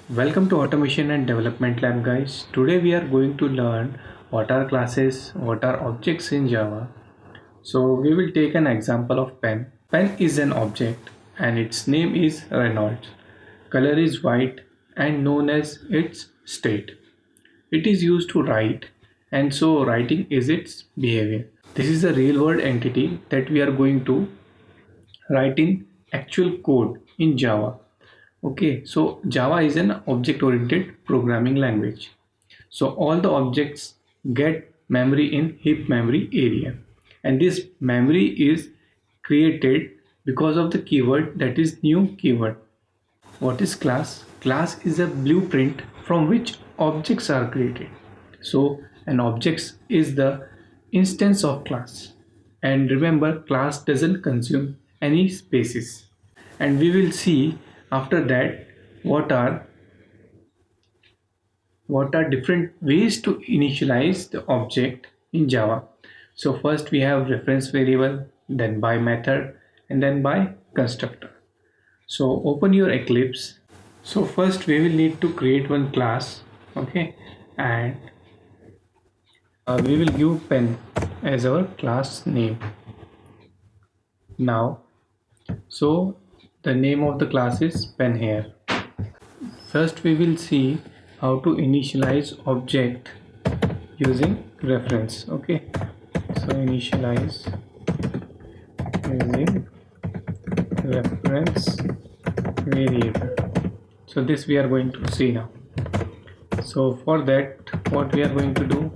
Welcome to Automation and Development Lab, guys. Today we are going to learn what are classes, what are objects in Java. So we will take an example of pen. Pen is an object and its name is Reynolds. Color is white and known as its state. It is used to write, and so writing is its behavior. This is a real world entity that we are going to write in actual code in Java. Okay, so Java is an object-oriented programming language. So all the objects get memory in heap memory area, and this memory is created because of the keyword, that is new keyword. What is class? Class is a blueprint from which objects are created. So an object is the instance of class. And remember, class doesn't consume any spaces. And we will see after that what are different ways to initialize the object in Java. So first we have reference variable, then by method, and then by constructor. So open your Eclipse. So first we will need to create one class, okay, and we will give pen as our class name. Now, so the name of the class is pen here. First we will see how to initialize object using reference. Okay, so initialize using reference variable. So this we are going to see now. So for that, what we are going to do,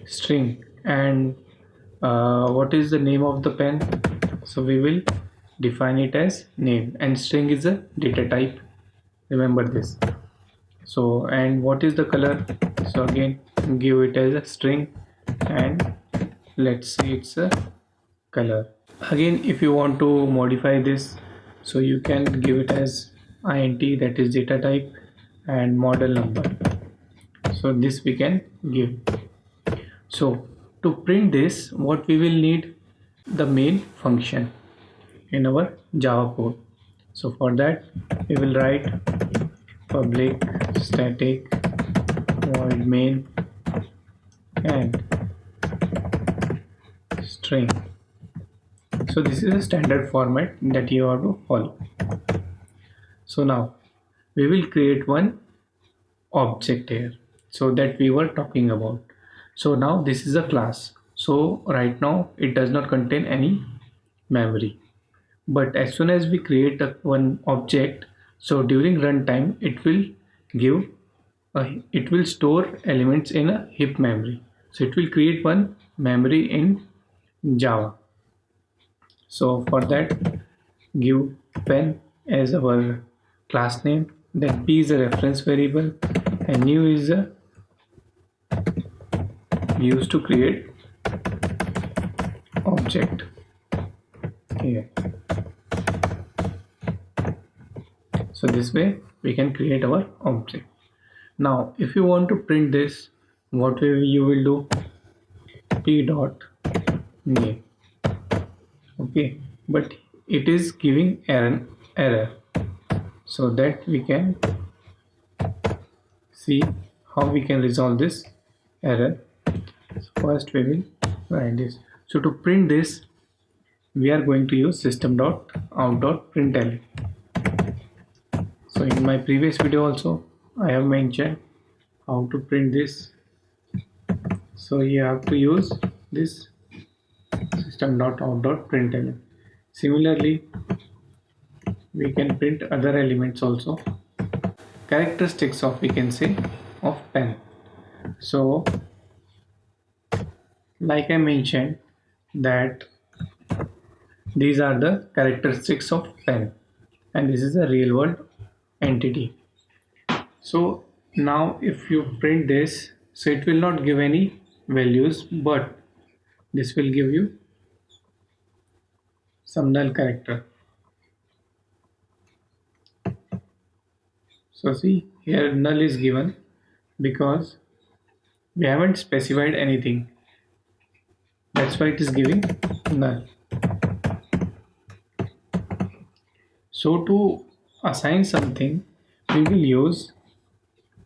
string, and what is the name of the pen? So we will define it as name, and string is a data type, remember this. So, and what is the color? So again give it as a string, and let's say it's a color. Again, if you want to modify this, so you can give it as int, that is data type, and model number. So this we can give. So to print this, what we will need, the main function in our Java code. So for that we will write public static void main and string. So this is a standard format that you have to follow. So now we will create one object here, so that we were talking about. So now this is a class. So right now it does not contain any memory, but as soon as we create one object, so during runtime it will give it will store elements in a heap memory. So it will create one memory in Java. So for that, give pen as our class name, then p is a reference variable, and new is a used to create object here. So this way we can create our object. Now if you want to print this, what you will do, p dot name. Okay, but it is giving error, so that we can see how we can resolve this error. So first we will write this. So to print this, we are going to use system.out.println. So in my previous video also I have mentioned how to print this. So you have to use this system.out.println. Similarly, we can print other elements also, characteristics of, we can say, of pen. So like I mentioned that these are the characteristics of pen, and this is a real world entity. So now if you print this, so it will not give any values, but this will give you some null character. So see here, null is given because we haven't specified anything, that's why it is giving null. So to assign something, we will use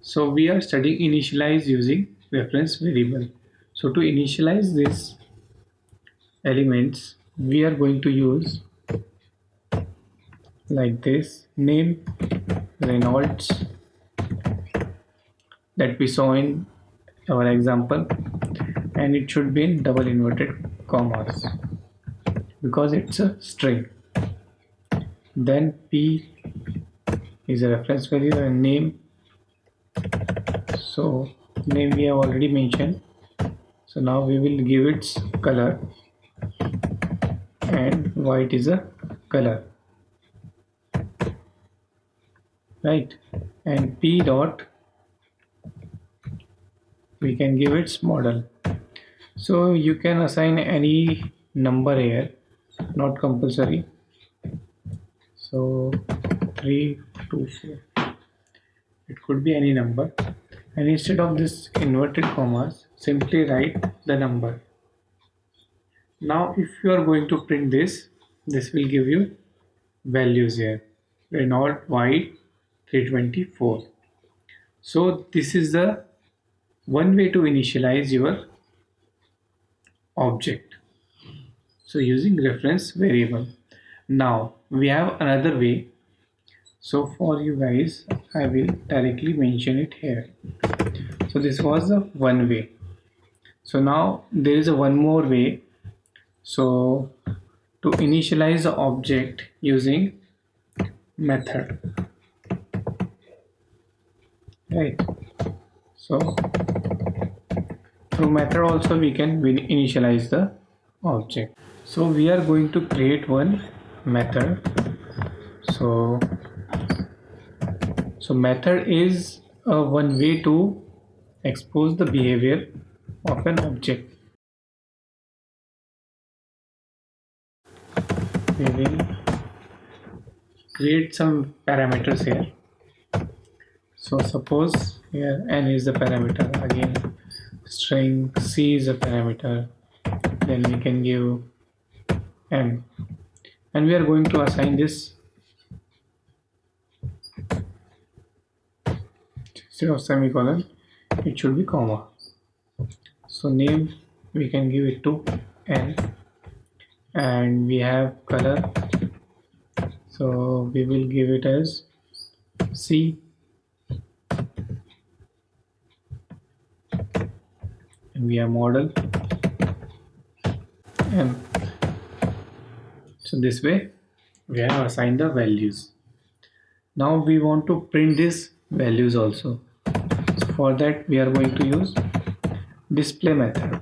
So we are studying initialize using reference variable. So to initialize this elements, we are going to use like this name Reynolds that we saw in our example, and it should be in double inverted commas because it's a string. Then P is a reference variable and name. So name we have already mentioned. So now we will give its color, and white is a color, right? And P dot we can give its model. So you can assign any number here, not compulsory. So 3 2 4, it could be any number, and instead of this inverted commas simply write the number. Now if you are going to print this will give you values here, Renault white 324. So this is the one way to initialize your object, so using reference variable. Now we have another way, so for you guys I will directly mention it here. So this was the one way. So now there is a one more way, so to initialize the object using method, right? So through method also we can initialize the object. So we are going to create one method. So method is one way to expose the behavior of an object. We will create some parameters here. So suppose here n is the parameter, again string c is a parameter, then we can give m, and we are going to assign this instead of semicolon it should be comma. So name we can give it to n, and we have color, so we will give it as c, and we have model m. So this way we have assigned the values. Now we want to print these values also. So for that we are going to use display method.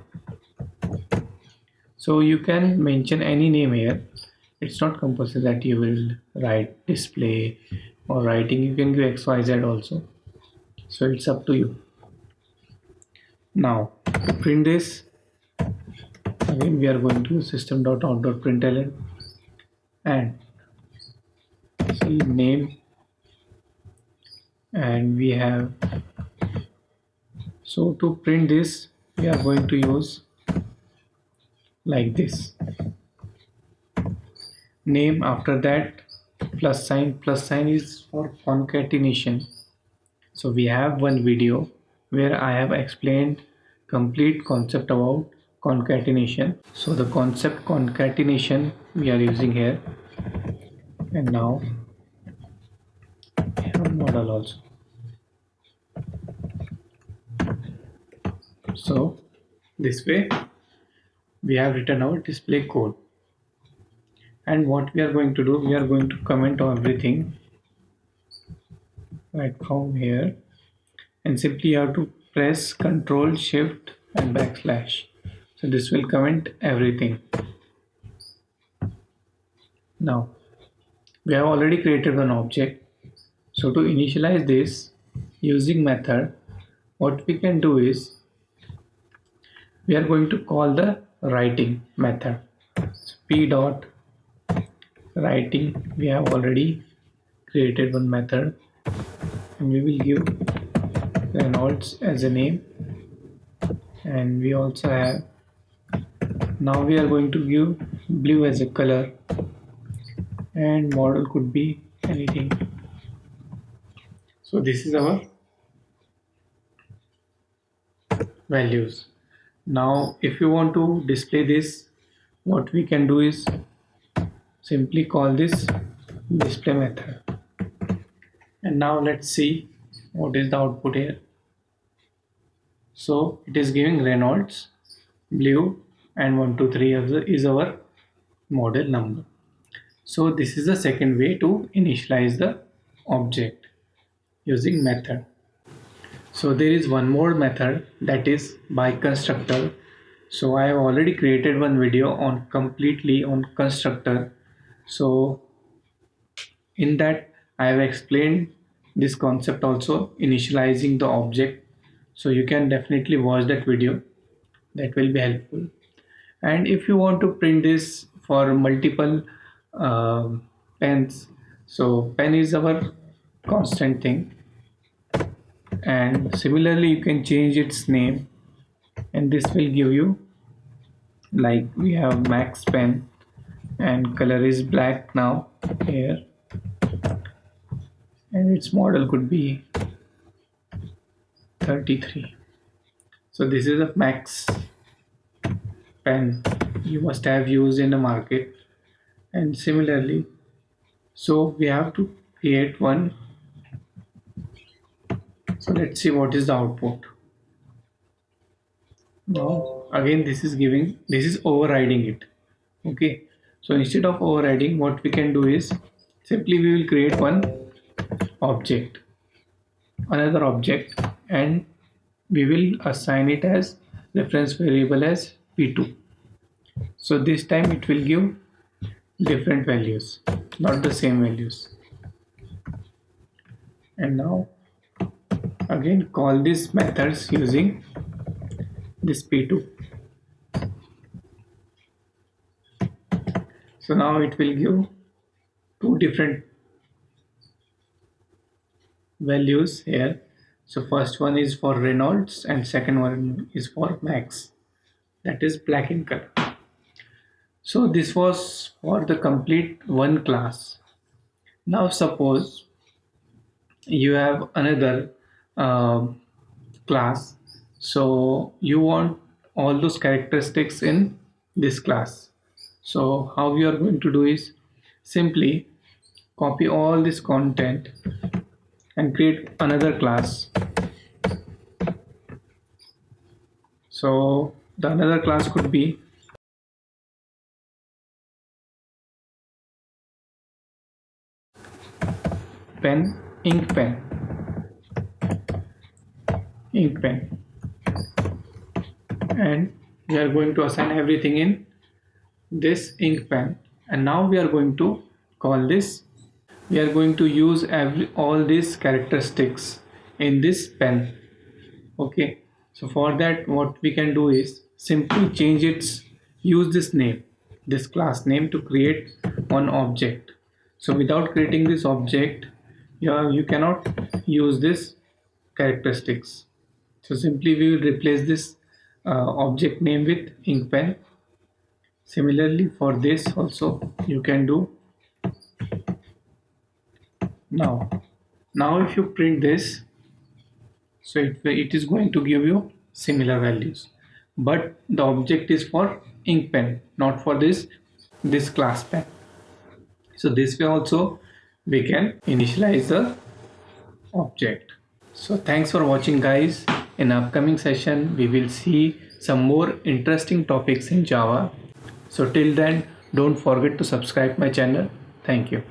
So you can mention any name here, it's not compulsory that you will write display or writing, you can give xyz also, so it's up to you. Now to print this, again we are going to system.out.println and see name, and we have, so to print this we are going to use like this name, after that plus sign is for concatenation. So we have one video where I have explained complete concept about concatenation. So the concept concatenation we are using here, and now we have model also. So this way we have written our display code, and what we are going to do, we are going to comment on everything right from here, and simply you have to press Ctrl Shift and backslash. So this will comment everything. Now we have already created an object, so to initialize this using method, what we can do is we are going to call the writing method. So p dot writing, we have already created one method, and we will give Reynolds as a name, and we also have, now we are going to give blue as a color, and model could be anything. So this is our values. Now if you want to display this, what we can do is simply call this display method. And now let's see what is the output here. So it is giving Reynolds blue and 123 is our model number. So this is the second way to initialize the object using method. So there is one more method, that is by constructor. So I have already created one video on completely on constructor. So in that I have explained this concept also, initializing the object. So you can definitely watch that video, that will be helpful. And if you want to print this for multiple pens, so pen is our constant thing, and similarly you can change its name, and this will give you, like we have max pen and color is black now here, and its model could be 33. So this is a max pen you must have used in the market. And similarly, so we have to create one. So let's see what is the output. Now again this is overriding it. Okay, so instead of overriding, what we can do is simply we will create one object, another object, and we will assign it as reference variable as p2. So this time it will give different values, not the same values. And now again call these methods using this p2. So now it will give two different values here. So first one is for Reynolds and second one is for Max, that is black in color. So this was for the complete one class. Now suppose you have another class, so you want all those characteristics in this class. So how we are going to do is simply copy all this content and create another class. So the another class could be pen, ink pen, and we are going to assign everything in this ink pen. And now we are going to call this, we are going to use all these characteristics in this pen. Okay, so for that what we can do is simply change its, use this name, this class name, to create one object. So without creating this object, you cannot use this characteristics. So simply we will replace this object name with ink pen. Similarly for this also you can do. Now if you print this, so it is going to give you similar values, but the object is for ink pen, not for this class pen. So this way also we can initialize the object. So thanks for watching guys. In upcoming session we will see some more interesting topics in Java. So till then, don't forget to subscribe my channel. Thank you.